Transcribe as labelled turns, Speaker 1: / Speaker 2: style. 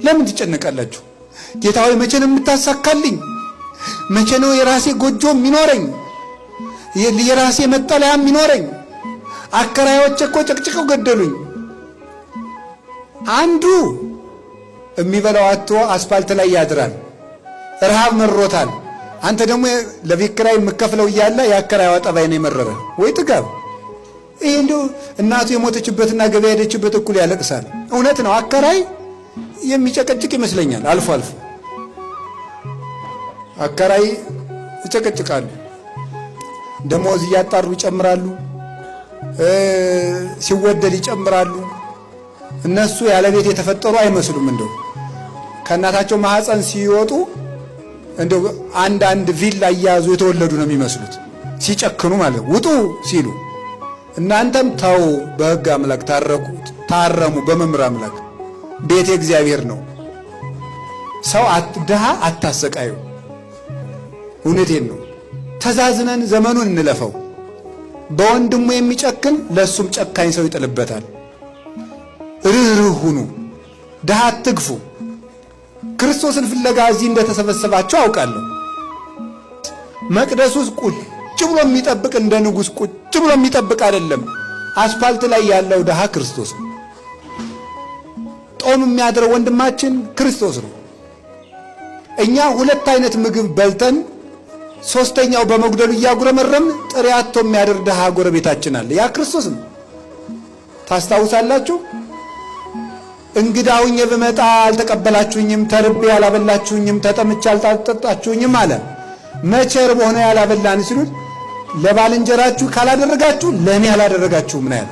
Speaker 1: ለምን ትጨነቃላችሁ? ጌታ ሆይ መቼ ነው የምታሳካልኝ? መቼ ነው የራሴ ጎጆ የሚኖረኝ? የራሴ መጠለያ የሚኖረኝ? አከራዮች እኮ ጨቅጭቀው ገደሉኝ። አንዱ የሚበላው አጥቶ አስፋልት ላይ ያድራል፣ ረሃብ መሮታል። አንተ ደግሞ ለቤት ኪራይ የምከፍለው እያለ የአከራይዋ ጠባይ ነው የመረረ። ወይ ጥጋብ! ይሄ እንደው እናቱ የሞተችበትና ገበያ ሄደችበት እኩል ያለቅሳል። እውነት ነው። አከራይ የሚጨቀጭቅ ይመስለኛል። አልፎ አልፎ አከራይ ይጨቀጭቃሉ። ደሞዝ እያጣሩ ይጨምራሉ፣ ሲወደድ ይጨምራሉ። እነሱ ያለ ቤት የተፈጠሩ አይመስሉም። እንደው ከእናታቸው ማህፀን ሲወጡ እንደው አንድ ቪላ እያያዙ የተወለዱ ነው የሚመስሉት፣ ሲጨክኑ ማለት ውጡ ሲሉ። እናንተም ተው፣ በሕግ አምላክ ታረሙ፣ በመምህር አምላክ ቤት እግዚአብሔር ነው። ሰው ድሃ አታሰቃዩ። እውነቴን ነው። ተዛዝነን ዘመኑን እንለፈው። በወንድሙ የሚጨክን ለሱም ጨካኝ ሰው ይጥልበታል። ርኅሩህ ሁኑ፣ ድሃ አትግፉ። ክርስቶስን ፍለጋ እዚህ እንደተሰበሰባችሁ አውቃለሁ። መቅደስ ውስጥ ቁጭ ብሎ የሚጠብቅ እንደ ንጉሥ ቁጭ ብሎ የሚጠብቅ አይደለም። አስፋልት ላይ ያለው ድሃ ክርስቶስ ነው። ጦም የሚያድረው ወንድማችን ክርስቶስ ነው። እኛ ሁለት አይነት ምግብ በልተን ሶስተኛው በመጉደሉ እያጉረመረም ጥሬ አጥቶ የሚያድር ድሃ ጎረቤታችን አለ። ያ ክርስቶስ ነው። ታስታውሳላችሁ? እንግዳውኝ ብመጣ አልተቀበላችሁኝም፣ ተርቤ ያላበላችሁኝም፣ ተጠምቼ አልጠጣችሁኝም አለ። መቼ ርቦህ ነው ያላበላን ሲሉት፣ ለባልንጀራችሁ ካላደረጋችሁ ለእኔ ያላደረጋችሁ ምን ያለ